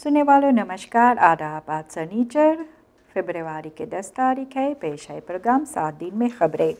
सुनने वालों नमस्कार, आदाब। आज सनीचर फरवरी के 10 तारीख है। पेश है प्रोग्राम 7 दिन में खबरें।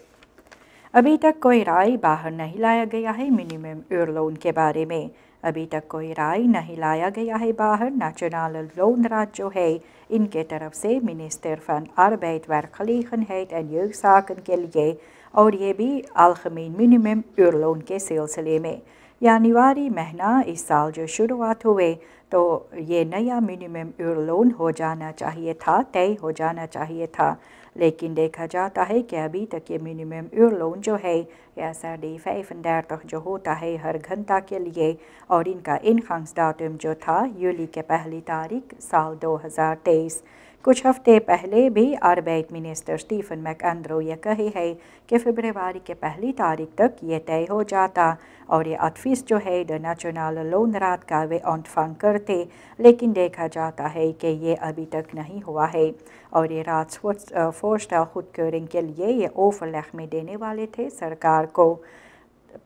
अभी तक कोई राय बाहर नहीं लाया गया है मिनिमम ईयर लोन के बारे में। अभी तक कोई राय नहीं लाया गया है बाहर। नेशनल लोन रात जो है इनके तरफ से मिनिस्टर फन आर्बेट werkgelegenheid en jeugdzaken के लिए, और ये भी अलगमीन मिनिमम ईयर लोन के सिलसिले में। जनवरी महीना इस साल जो शुरुआत हुए तो ये नया मिनिमम ईयर लोन हो जाना चाहिए था, तय हो जाना चाहिए था। लेकिन देखा जाता है कि अभी तक ये मिनिमम ईयर लोन जो है SRD 35 जो होता है हर घंटा के लिए, और इनका इनगांग्सदाtum जो था यूली के पहली तारीख साल 2023। कुछ हफ्ते पहले भी आर्बेट मिनिस्टर स्टीफन मैकआंड्रो ये कहे है कि फरवरी के पहली तारीख तक ये तय हो जाता, और ये advies जो है द नेशनल लोन रात का वे ऑन्टफंग करते। लेकिन देखा जाता है कि ये अभी तक नहीं हुआ है, और ये राजफोर्स्टल खुदकरिंग के लिए ये ओवरलेग में देने वाले थे सरकार को।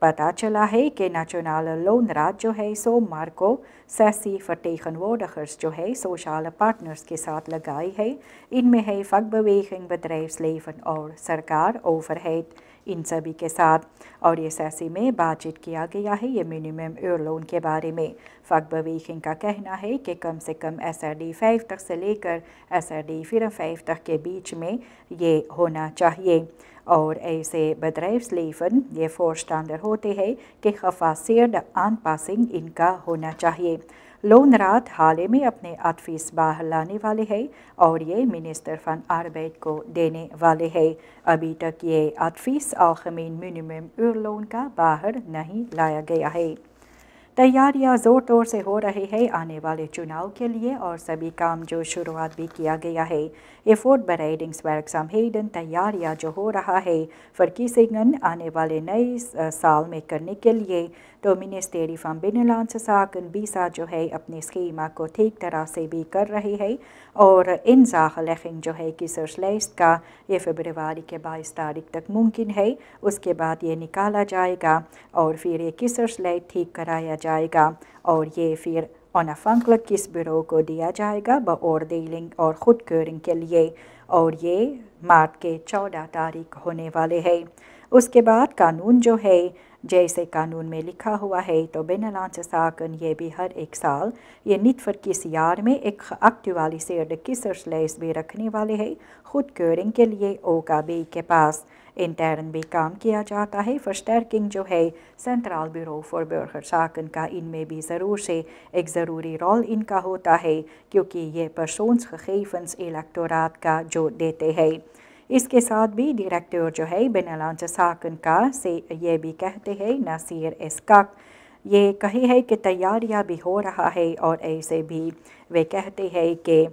पता चला है कि नेशनल लोन रात जो है सोमवार को सैसी vertegenwoordigers जो है सोशल पार्टनर्स के साथ लगाई है। इनमें है vakbeweging, bedrijfsleven और सरकार ओवरहेड, इन सभी के साथ। और ये सैसी में बातचीत किया गया है ये मिनिमम ईयर लोन के बारे में। vakbeweging का कहना है कि कम से कम SRD 5 तक से लेकर SRD 54 तक के बीच में ये होना चाहिए। और ऐसे bedrijfsleven ये फोर स्टैंडर्ड होते हैं कि gefaseerde aanpassing इनका होना चाहिए। लोन रात हाल ही में अपने advies बाहर लाने वाले हैं, और ये मिनिस्टर फन आर्बेट को देने वाले हैं। अभी तक ये advies अलगमीन मिनिमम ईयर लोन का बाहर नहीं लाया गया है। तैयारियां ज़ोर तौर से हो रही है आने वाले चुनाव के लिए, और सभी काम जो शुरुआत भी किया गया है। ये voorbereidingswerkzaamheden तैयारियां जो हो रहा है verkiezingen आने वाले नए साल में करने के लिए, तो मिनिस्ट्री van Binnenlandse Zaken बीसा जो है अपने स्कीमा को ठीक तरह से भी कर रही है। और inzagelegging जो है kiesserslijst का ये फरवरी के 22 तारीख तक मुमकिन है। उसके बाद ये निकाला जाएगा और फिर ये kiesserslijst ठीक कराया जाएगा, और ये फिर onafhankelijk kiesbureau को दिया जाएगा beoordeling और खुदकeuring के लिए, और ये मार्च के 14 तारीख होने वाले हैं। उसके बाद कानून जो है जैसे कानून में लिखा हुआ है, तो Binnenlandse Zaken ये भी हर एक साल ये niet verkiesjaar में एक geactualiseerde kiesserslijst भी रखने वाले हैं खुदकeuring के लिए OKB के पास। इंटर्न भी काम किया जाता है। versterking जो है सेंट्रल ब्यूरो फॉर burgerzaken का, इनमें भी ज़रूर से एक ज़रूरी रोल इनका होता है, क्योंकि ये persoonsgegevens इलेक्टोरात का जो देते हैं। इसके साथ भी डायरेक्टर जो है Binnenlandse Zaken का से ये भी कहते हैं नासिर एस्काक, ये कहे है कि तैयारियां भी हो रहा है, और ऐसे भी वे कहते हैं कि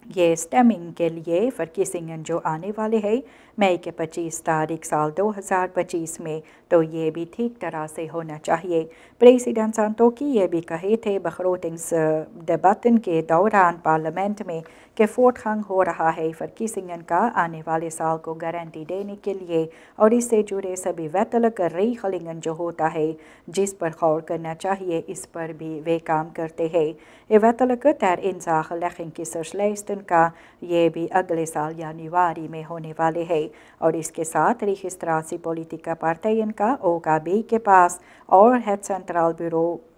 ये स्टेमिंग के लिए verkiezingen जो आने वाले हैं मई के 25 तारीख साल 2025 में, तो ये भी ठीक तरह से होना चाहिए। प्रेसिडेंट संतोकी ये भी कहे थे begrotingsdebatten के दौरान पार्लियामेंट में कि voortgang हो रहा है verkiezingen का आने वाले साल को गारंटी देने के लिए, और इससे जुड़े सभी wettelijke regelingen जो होता है जिस पर गौर करना चाहिए, इस पर भी वे काम करते हैं। ये wettelijke ter inzagelegging kiesserslijsten का ये भी अगले साल जनवरी में होने वाले हैं, और इसके साथ registratie politica partijen का OKB के पास और het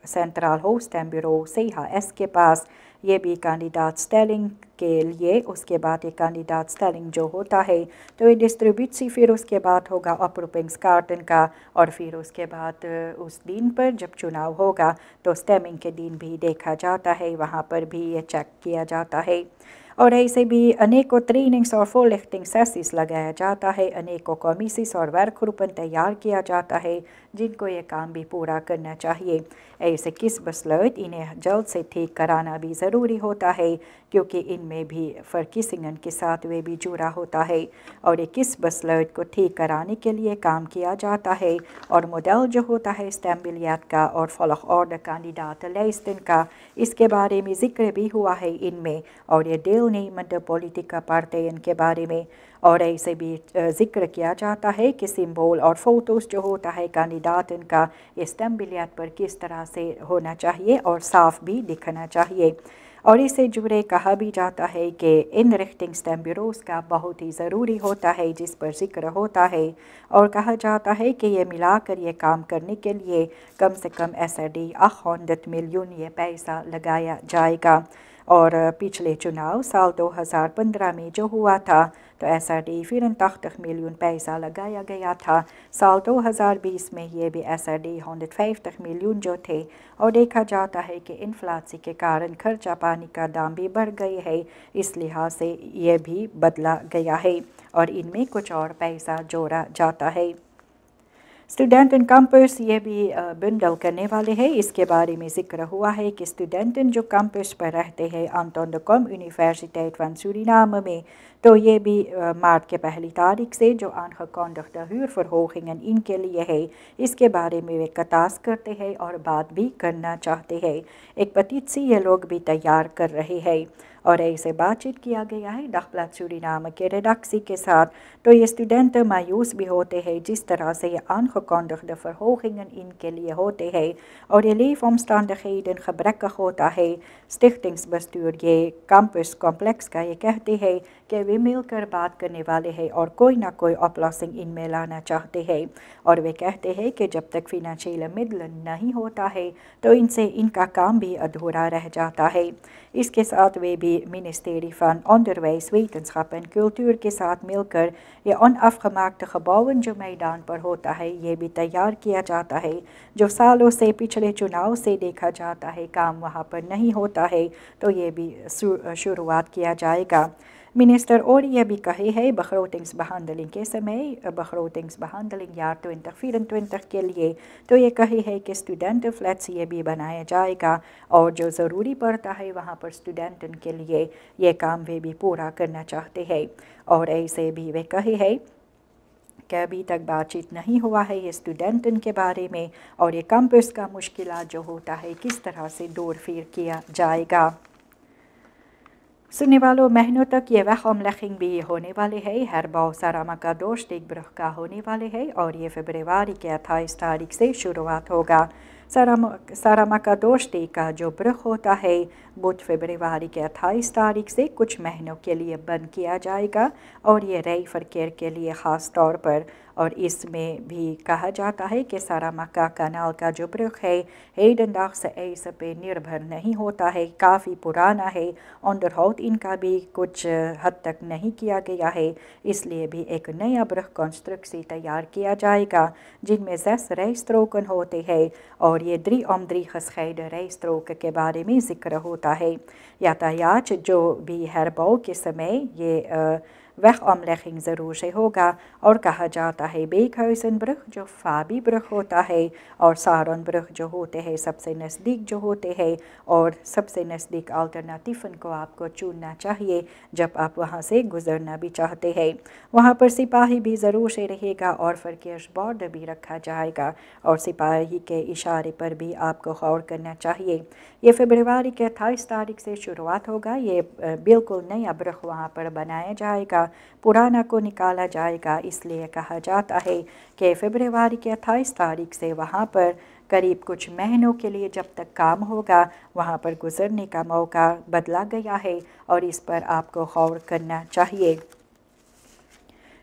Centraal Hoofdstembureau CHS के पास ये भी कैंडिडेटstelling के लिए। उसके बाद ये कैंडिडेटstelling जो होता है तो ये डिस्ट्रीब्यूसी फिर उसके बाद होगा oproepingskaarten का, और फिर उसके बाद उस दिन पर जब चुनाव होगा तो स्टेमिंग के दिन भी देखा जाता है, वहाँ पर भी ये चेक किया जाता है। और ऐसे भी अनेकों ट्रेनिंग्स और voorlichting सेसिस लगाया जाता है, अनेकों कमीसीज और werkgroepen तैयार किया जाता है जिनको ये काम भी पूरा करना चाहिए। ऐसे kiesbesluit इन्हें जल्द से ठीक कराना भी ज़रूरी होता है, क्योंकि इनमें भी verkiezingen के साथ वे भी जुड़ा होता है, और ये kiesbesluit को ठीक कराने के लिए काम किया जाता है। और मॉडल जो होता है stembiljet का और volgorde kandidatenlijsten का, इसके बारे में जिक्र भी हुआ है इनमें, और ये deelnemende politica partijen के बारे में। और ऐसे भी जिक्र किया जाता है कि सिंबल और फ़ोटोज़ जो होता है कैंडिडेटन का ये स्टैम्प बिलियट पर किस तरह से होना चाहिए और साफ भी दिखना चाहिए। और इससे जुड़े कहा भी जाता है कि इन रिख्टिंग स्टैम्प ब्यूरोज का बहुत ही ज़रूरी होता है, जिस पर जिक्र होता है और कहा जाता है कि ये मिलाकर ये काम करने के लिए कम से कम SRD 800 मिलियन ये पैसा लगाया जाएगा। और पिछले चुनाव साल 2015 में जो हुआ था तो SRD 84 मिलियन पैसा लगाया गया था। साल 2020 में ये भी SRD 150 मिलियन जो थे और देखा जाता है कि इन्फ्लेशन के कारण खर्चा पानी का दाम भी बढ़ गए है, इस लिहाज से ये भी बदला गया है और इनमें कुछ और पैसा जोड़ा जाता है। स्टूडेंट इन कैंपस ये भी बंडल करने वाले हैं। इसके बारे में जिक्र हुआ है कि स्टूडेंट जो कैंपस पर रहते हैं Anton de Kom Universiteit van Suriname में, तो ये भी मार्च के पहली तारीख से जो aangekondigde huurverhogingen इनके लिए है, इसके बारे में वे कतास करते हैं और बात भी करना चाहते हैं। एक पटिशी ये लोग भी तैयार कर रहे हैं और ऐसे बातचीत किया गया है दagblad Suriname के रेडक्सी के साथ। तो ये स्टूडेंट मायूस भी होते हैं जिस तरह से ये aangekondigde verhogingen इनके लिए होते हैं और ये leefomstandigheden gebrekkig होता है। स्टिchtingsbestuur ये कैंपस कॉम्प्लेक्स का ये कहते हैं कि वे मिलकर बात करने वाले हैं और कोई ना कोई ऑपलॉसिंग इनमें लाना चाहते हैं और वे कहते हैं कि जब तक फिनेंशियल मिडल नहीं होता है तो इनसे इनका काम भी अधूरा रह जाता है। इसके साथ वे भी Ministerie van Onderwijs, Wetenschap en Cultuur के साथ मिलकर ये onafgemaakte gebouwen जो मैदान पर होता है ये भी तैयार किया जाता है, जो सालों से पिछले चुनाव से देखा जाता है काम वहाँ पर नहीं होता है, तो ये भी शुरुआत किया जाएगा। मिनिस्टर और ये भी कहे है begrotingsbehandeling के समय begrotingsbehandeling jaar 2024 के लिए, तो ये कहे है कि स्टूडेंट फ्लैट्स ये भी बनाया जाएगा और जो ज़रूरी पड़ता है वहाँ पर स्टूडेंटन के लिए ये काम वे भी पूरा करना चाहते हैं। और ऐसे भी वे कहे है कि अभी तक बातचीत नहीं हुआ है ये स्टूडेंटन के बारे में और ये कैंपस का मुश्किलात जो होता है किस तरह से दूर फिर किया जाएगा। सुनने वालों, महीनों तक ये wegomlegging भी होने वाले है। Herbouw Saramaccadoor steekbrug का होने वाले है और ये फरवरी के 28 तारीख से शुरुआत होगा। Saramaccadoor steek का जो ब्रुग होता है बुध फरवरी के 28 तारीख से कुछ महीनों के लिए बंद किया जाएगा और ये रई फरकेर के लिए ख़ास तौर पर। और इसमें भी कहा जाता है कि सारामक्का कनाल का जो ब्रुग है हेडेंडाग से ऐसे पे निर्भर नहीं होता है, काफ़ी पुराना है, onderhoud इनका भी कुछ हद तक नहीं किया गया है, इसलिए भी एक नया ब्रुग कंस्ट्रक्सी तैयार किया जाएगा जिनमें 6 rijstroken होते हैं और ये 3-om-3 gescheiden rijstroken के बारे में जिक्र होता है। यातायात जो भी Herbouw के समय ये wegomlegging ज़रूर से होगा और कहा जाता है बेकhuizenbrug जो फाबी ब्रुग होता है और सारनब्रुग जो होते हैं सबसे नज़दीक जो होते हैं और सबसे नज़दीक अल्टरनेटिवन को आपको चुनना चाहिए जब आप वहां से गुज़रना भी चाहते हैं। वहां पर सिपाही भी ज़रूर से रहेगा और verkeersbord भी रखा जाएगा और सिपाही के इशारे पर भी आपको गौर करना चाहिए। ये फरवरी के 28 तारीख से शुरुआत होगा। ये बिल्कुल नया ब्रुग वहाँ पर बनाया जाएगा, पुराना को निकाला जाएगा, इसलिए कहा जाता है कि फरवरी के 28 तारीख से वहाँ पर करीब कुछ महीनों के लिए जब तक काम होगा वहाँ पर गुज़रने का मौका बदला गया है और इस पर आपको गौर करना चाहिए।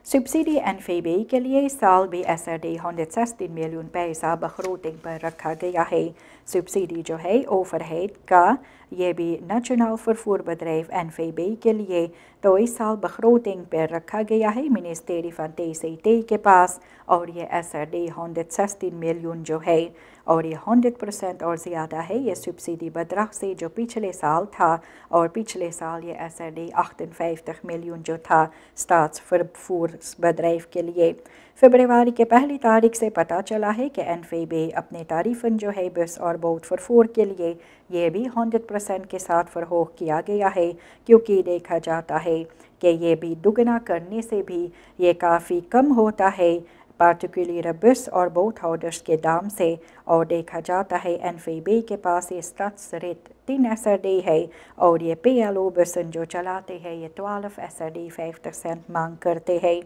सब्सिडी NVB के लिए इस साल भी SRD 116 मिलियन पैसा begroting पर रखा गया है। सब्सिडी जो है ओवरहेड का ये भी nationaal vervoerbedrijf NVB के लिए तो इस साल begroting पर रखा गया है Ministerie van TCT के पास और ये SRD 116 मिलियन जो है और ये 100% और ज़्यादा है ये सब्सिडी bedrag से जो पिछले साल था और पिछले साल ये SRD 58 मिलियन जो था staatsvervoersbedrijf के लिए। फरवरी के पहली तारीख से पता चला है कि NVB अपने तारीफन जो है बस और बोट फरफूर के लिए ये भी 100% के साथ फरहोग किया गया है, क्योंकि देखा जाता है कि ये भी दुगना करने से भी ये काफ़ी कम होता है पार्टिकुलर बस और बोट होल्डर्स के दाम से। और देखा जाता है NVB के पास ये स्टाट्सरिट 3 SRD है और ये PLO बसन जो चलाते हैं ये 12 SRD 5% मांग करते हैं।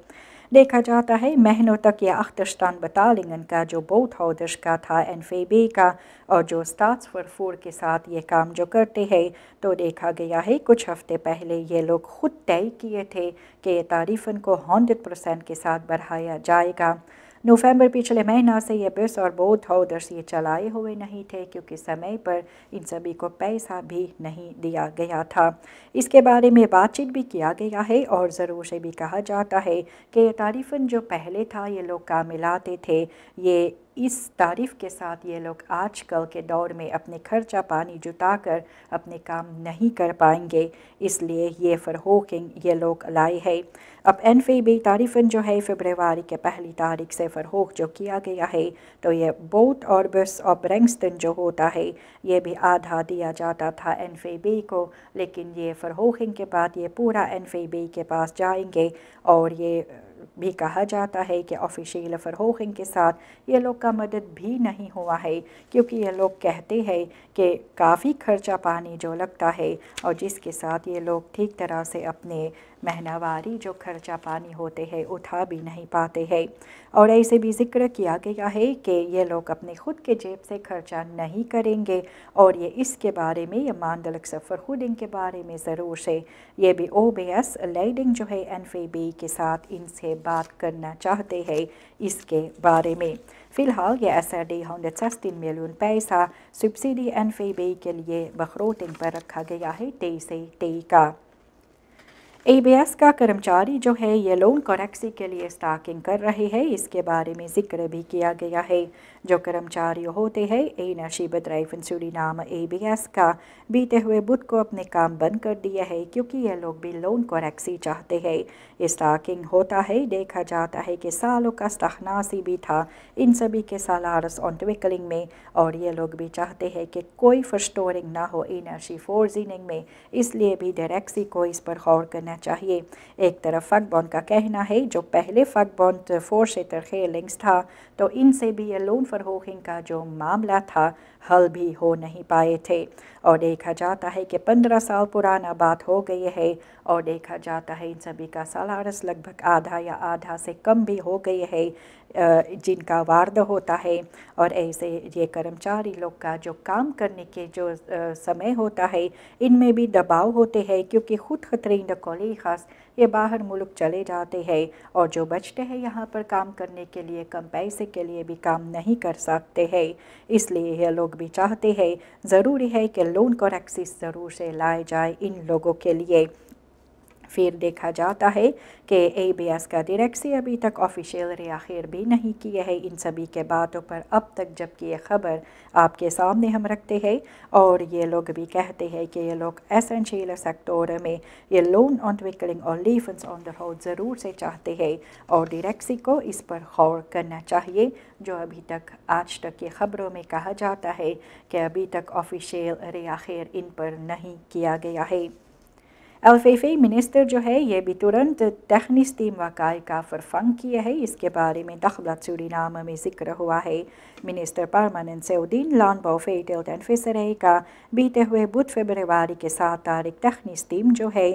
देखा जाता है महीनों तक ये अख्तरस्तान बटालियन का जो बोट हाउदर्स का था एनफीबी का और जो स्टार्स फॉर फोर के साथ ये काम जो करते हैं, तो देखा गया है कुछ हफ्ते पहले ये लोग खुद तय किए थे कि ये तारीफन को 100% के साथ बढ़ाया जाएगा। नवंबर पिछले महीना से ये बस और बोट हाउदर्स ये चलाए हुए नहीं थे क्योंकि समय पर इन सभी को पैसा भी नहीं दिया गया था। इसके बारे में बातचीत भी किया गया है और ज़रूर से भी कहा जाता है कि ये तारीफन जो पहले था ये लोग काम मिलाते थे, ये इस तारीफ़ के साथ ये लोग आजकल के दौर में अपने खर्चा पानी जुटाकर अपने काम नहीं कर पाएंगे, इसलिए ये फ़रहोकिंग ये लोग लाए हैं। अब एनफीबी तारीफ़न जो है फरवरी के पहली तारीख से फ़रहोक जो किया गया है, तो ये बोट और बस और ब्रैंगस्टन जो होता है ये भी आधा दिया जाता था एनफीबी को, लेकिन ये फ़रहोकिंग के बाद ये पूरा एनफीबी के पास जाएंगे और ये भी कहा जाता है कि ऑफिशियल फ़रहोकिंग के साथ ये लोग का मदद भी नहीं हुआ है क्योंकि ये लोग कहते हैं कि काफ़ी खर्चा पानी जो लगता है और जिसके साथ ये लोग ठीक तरह से अपने महीनावारी जो खर्चा पानी होते हैं उठा भी नहीं पाते हैं। और ऐसे भी जिक्र किया गया है कि ये लोग अपने खुद के जेब से खर्चा नहीं करेंगे और ये इसके बारे में ये मांदलक सफ़रहुडिंग के बारे में ज़रूर से ये भी OBS लीडिंग जो है एनफीबी के साथ इनसे बात करना चाहते हैं इसके बारे में। फ़िलहाल ये SRD 116 मिलियन पैसा सब्सिडी एनफीबी के लिए बखरोटिंग पर रखा गया है 23 से 23 का। ABS का कर्मचारी जो है ये लोन करेक्सी के लिए स्टाकिंग कर रहे हैं, इसके बारे में जिक्र भी किया गया है। जो कर्मचारी होते हैं एनर्जीबedrijven सूरीनाम ABS का बीते हुए बुध को अपने काम बंद कर दिया है क्योंकि ये लोग भी लोन करेक्सी चाहते हैं। ये स्टाकिंग होता है, देखा जाता है कि सालों का स्ताखनासी भी था इन सभी के सालारस ऑन्टविकलिंग में और ये लोग भी चाहते हैं कि कोई फर्स्टोरिंग ना हो एनर्जी फोर्जिनिंग में, इसलिए भी डायरेक्सी को इस पर गौर करना चाहिए। एक तरफ फकबॉन्ड का कहना है जो पहले फकबॉन्ड फोरशेटर खेलिंग्स था तो इनसे भी ये लोन फरहोकिंग का जो मामला था हल भी हो नहीं पाए थे और देखा जाता है कि 15 साल पुराना बात हो गई है और देखा जाता है इन सभी का सालारस लगभग आधा या आधा से कम भी हो गई है जिनका वार्दा होता है। और ऐसे ये कर्मचारी लोग का जो काम करने के जो समय होता है इनमें भी दबाव होते हैं क्योंकि खुद खतरीन कोलीगास ये बाहर मुल्क चले जाते हैं और जो बचते हैं यहाँ पर काम करने के लिए कम पैसे के लिए भी काम नहीं कर सकते हैं, इसलिए ये लोग भी चाहते हैं ज़रूरी है कि लोन करेक्सिस ज़रूर से लाए जाए इन लोगों के लिए। फिर देखा जाता है कि ABS का डायरेक्सी अभी तक ऑफिशियल रियाखिर भी नहीं किए है इन सभी के बातों पर अब तक, जबकि ये ख़बर आपके सामने हम रखते हैं और ये लोग भी कहते हैं कि ये लोग एसेंशियल सेक्टर में ये लोन ऑन्टविकलिंग और लीफेंस ऑन द रोड ज़रूर से चाहते हैं और डायरेक्सी को इस पर गौर करना चाहिए। जो अभी तक आज तक ये ख़बरों में कहा जाता है कि अभी तक ऑफिशियल रियाखिर इन पर नहीं किया गया है। अल्फेफी मिनिस्टर जो है ये भी तुरंत टेक्निस टीम वाक़ई का फरफंग किया है, इसके बारे में दखलत सूरीनाम में जिक्र हुआ है। मिनिस्टर परमानेंट सऊदीन लॉन्डबो फेटल्ट एंड फिशरी का बीते हुए बुध फरवरी के 7 तारीख टेक्निस टीम जो है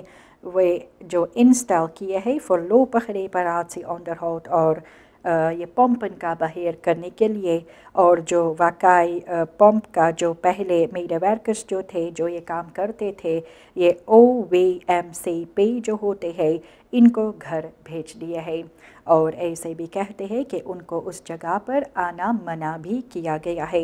वे जो इंस्टॉल किए है फॉर लो पखरे पराची ऑनडरहाउट और ये पंपन का बहेर करने के लिए और जो वाकई पंप का जो पहले मेड वर्कर्स जो थे जो ये काम करते थे ये OVMCP जो होते हैं इनको घर भेज दिए है और ऐसे भी कहते हैं कि उनको उस जगह पर आना मना भी किया गया है।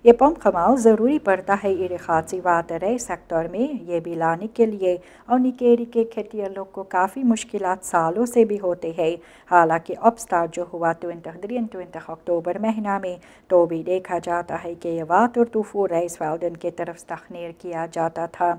ये पंप कमाल ज़रूरी पड़ता है इरखाची वाटर सेक्टर में ये भी लाने के लिए और निकेरी के खेतिया लोग को काफ़ी मुश्किलात सालों से भी होते हैं। हालांकि अब स्टार्ट जो हुआ 23 अक्टूबर महीना में तो भी देखा जाता है कि ये वाटर तूफू राइस वाल्डन की तरफ तखनीर किया जाता था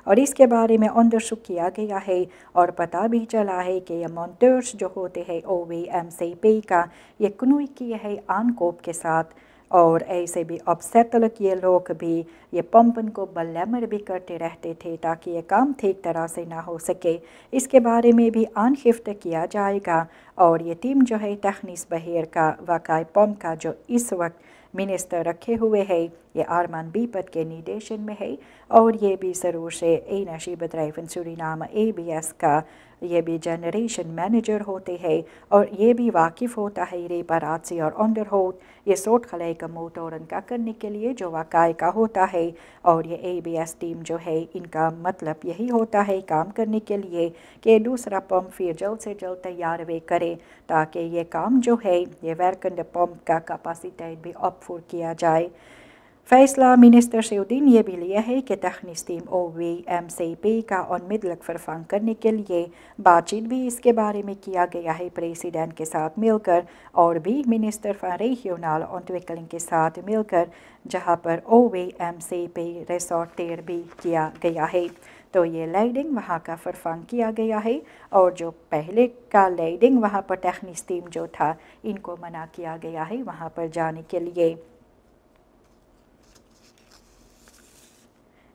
और इसके बारे में अंदरसुख किया गया है और पता भी चला है कि ये मॉन्टर्स जो होते हैं OVMCP का ये कनुई किए है आनकोप के साथ और ऐसे भी अब सेटल किए लोग भी ये पंपन को बल्लमर भी करते रहते थे ताकि ये काम ठीक तरह से ना हो सके। इसके बारे में भी आनखिफ्त किया जाएगा और ये टीम जो है तखनीस बहेर का वाकई पंप का जो इस वक्त मिनिस्टर रखे हुए है ये आरमान बीपत के निर्देशन में है और ये भी ज़रूर से एनर्जी bedrijven Suriname ABS का ये भी जनरेशन मैनेजर होते हैं और ये भी वाकिफ़ होता है रेपाराची और अंडरहोल्ड ये सोटखलेका मोटोरन का करने के लिए जो वाक़ाई का होता है। और ये ABS टीम जो है इनका मतलब यही होता है काम करने के लिए कि दूसरा पंप फिर जल्द से जल्द तैयार वे करें ताकि ये काम जो है ये werkende पंप का कैपेसिटी भी अपफुल किया जाए। फैसला मिनिस्टर सऊदीन ये भी लिया है कि technisch team OWMCP का onmiddellijk vervang करने के लिए बातचीत भी इसके बारे में किया गया है प्रेसिडेंट के साथ मिलकर और भी मिनिस्टर van regionale ontwikkeling के साथ मिलकर जहां पर OWMCP रिसोर्टेर भी किया गया है। तो ये लेडिंग वहाँ का फरफंग किया गया है और जो पहले का लेडिंग वहाँ पर technisch team जो था इनको मना किया गया है वहाँ पर जाने के लिए।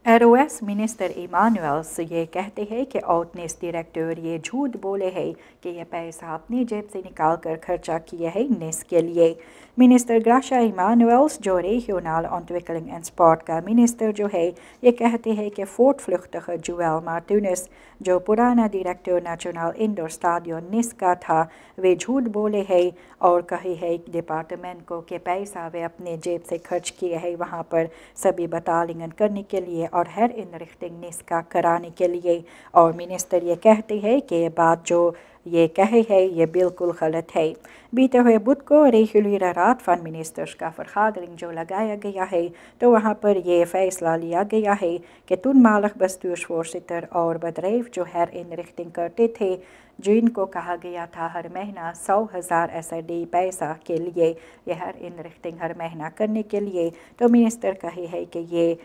ROS मिनिस्टर इमानुएल्स ये कहते हैं कि आउटनेस डायरेक्टर ये झूठ बोले हैं कि ये पैसा अपनी जेब से निकाल कर खर्चा किया है निस के लिए। मिनिस्टर ग्राशा इमानुएल्स जो regionale ontwikkeling en sport का मिनिस्टर जो है ये कहते हैं कि voortvluchtige Joël Martinez जो पुराना डायरेक्टर नेशनल इंडोर स्टेडियम निस का था वे झूठ बोले हैं और कहे है डिपार्टमेंट को कि पैसा वे अपने जेब से खर्च किए हैं वहाँ पर सभी बतालिंगन करने के लिए और हर इनरिख्टिंग निस का कराने के लिए। और मिनिस्टर ये कहते हैं कि ये बात जो ये कहे है ये बिल्कुल गलत है। बीते हुए बुध को रेगुलर रात फंड मिनिस्टर्स का vergadering जो लगाया गया है तो वहाँ पर ये फैसला लिया गया है कि toenmalig bestuursvoorzitter और bedrijf जो हर इनरिख्टिंग करते थे जिनको कहा गया था हर महीना 100,000 SRD पैसा के लिए ये हर इनरिख्टिंग हर महीना करने के लिए तो मिनिस्टर कहे है कि ये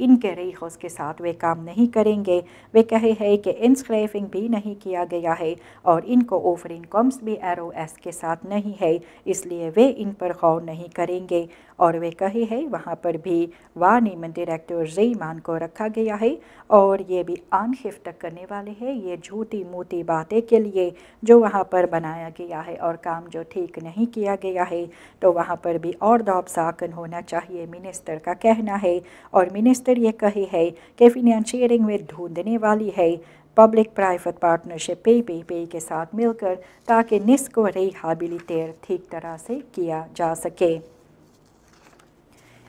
इनके रेखों के साथ वे काम नहीं करेंगे। वे कहे है कि इंस्क्राइबिंग भी नहीं किया गया है और इनको ओवर इनकम्स भी ROS के साथ नहीं है इसलिए वे इन पर गौर नहीं करेंगे। और वे कहे है वहाँ पर भी वार्निंग डायरेक्टर ज़ईमान को रखा गया है और ये भी आनखिफ्त करने वाले हैं ये झूठी मूठी बातें के लिए जो वहाँ पर बनाया गया है और काम जो ठीक नहीं किया गया है तो वहाँ पर भी और दौबसाकन होना चाहिए मिनिस्टर का कहना है। और मिनिस्टर ये कहे है कि फिनेंशियरिंग में ढूंढने वाली है पब्लिक प्राइवेट पार्टनरशिप PPP के साथ मिलकर ताकि निस को रिहाबिलिटेट ठीक तरह से किया जा सके।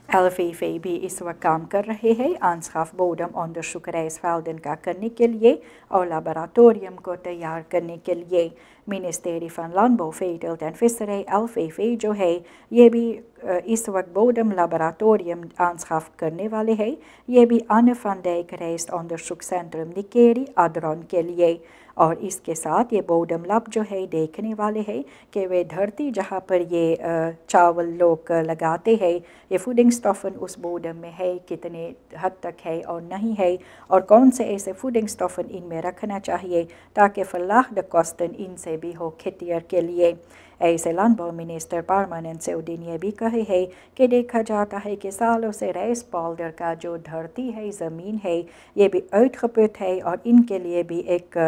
LVV भी इस वक्त काम कर रहे हैं aanschaf bodem onderzoek rijstvelden का करने के लिए और laboratorium को तैयार करने के लिए। Ministry van Landbouw, Veeteelt en Visserij LVV जो है ये भी इस वक्त bodem laboratorium aanschaf करने वाले हैं। ये भी Anne van Dijk rijst onderzoekcentrum Nikeri Adron के लिए। और इसके साथ ये bodem lab जो है देखने वाले हैं कि वे धरती जहाँ पर ये चावल लोग लगाते हैं ये फूडिंग स्टॉफन उस bodem में है कितने हद तक है और नहीं है और कौन से ऐसे फूडिंग स्टॉफन इनमें रखना चाहिए ताकि फलाह द कॉस्टन इनसे भी हो खेतियर के लिए। ऐसे landbouw मिनिस्टर परमानेंट सऊदीन ये भी कहे है कि देखा जाता है कि सालों से rijstpolder का जो धरती है ज़मीन है ये भी uitgeput है और इनके लिए भी एक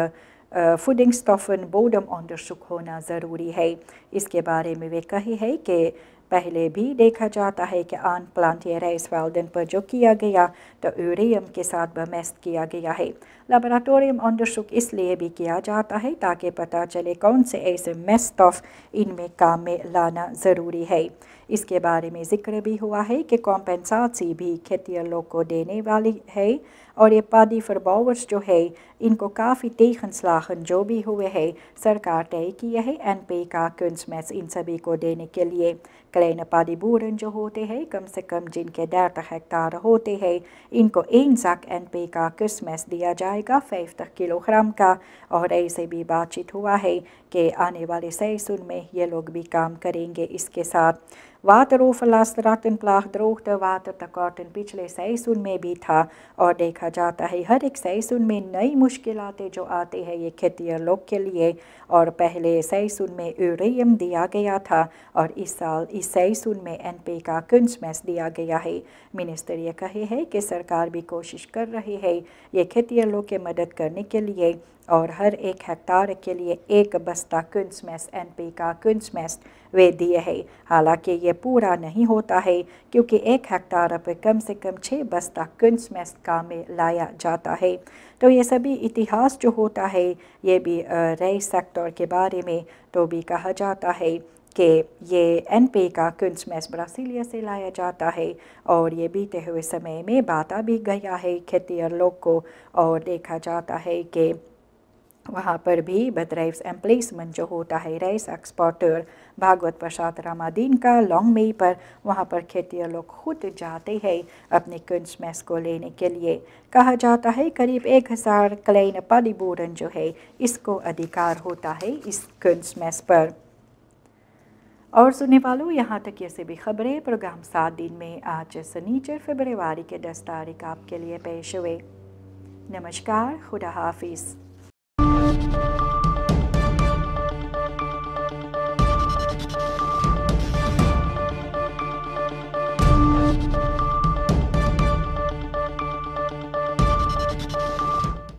voedingsstoffen bodemonderzoek होना ज़रूरी है। इसके बारे में वे कहे है कि पहले भी देखा जाता है कि आन प्लांटियर rijstvelden पर जो किया गया तो यूरेनियम के साथ बमेस्ट किया गया है। लेबोरेटोरियम onderzoek इसलिए भी किया जाता है ताकि पता चले कौन से ऐसे मेस्टॉफ इनमें काम में लाना ज़रूरी है। इसके बारे में जिक्र भी हुआ है कि कॉम्पेंसाची भी खेतिहरों को देने वाली है और ये पादी फरबावर्स जो है इनको काफ़ी tegenslagen जो भी हुए हैं सरकार तय किया है NPK kunstmest इन सभी को देने के लिए। kleine paddyboeren जो होते हैं कम से कम जिनके 30 हेक्टार होते हैं इनको 1 zak NPK kunstmest दिया जाएगा 50 किलोग्राम का। और ऐसे भी बातचीत हुआ है कि आने वाले seizoen में ये लोग भी काम करेंगे। इसके साथ wateroverlast, rattenplaag, droogte, watertekorten पिछले seizoen में भी था और देखा जाता है हर एक seizoen में नई मुश्किलातें जो आते हैं ये खेतिहर लोग के लिए। और पहले seizoen में यूरेनियम दिया गया था और इस साल इस seizoen में NPK kunstmest दिया गया है। मिनिस्टर ये कहे है कि सरकार भी कोशिश कर रही है ये खेतिहर लोग की मदद करने के लिए और हर 1 हेक्टार के लिए 1 बस्ता kunstmest NPK kunstmest वे दिए हैं। हालांकि ये पूरा नहीं होता है क्योंकि 1 हेक्टेयर पर कम से कम 6 बस्ता कुंस्टमेस काम में लाया जाता है। तो ये सभी इतिहास जो होता है ये भी रेस सेक्टर के बारे में तो भी कहा जाता है कि ये एनपी का कुंस्टमेस ब्राज़ीलिया से लाया जाता है और ये बीते हुए समय में बांटा भी गया है खेतिहर लोग को, और देखा जाता है कि वहाँ पर भी bedrijfs एम्प्लेसमेंट जो होता है राइस एक्सपोर्टर भागवत प्रसाद रामादीन का लॉन्ग मई पर वहाँ पर खेतिहर लोग खुद जाते हैं अपने कुंस्टमेस को लेने के लिए। कहा जाता है करीब 1000 क्लेन पादीबोरन जो है इसको अधिकार होता है इस कुंस्टमेस पर। और सुनने वालों, यहाँ तक ये सभी खबरें प्रोग्राम 7 दिन में आज शनिचर फरवरी के 10 तारीख आपके लिए पेश हुए। नमस्कार, खुदा हाफिज़।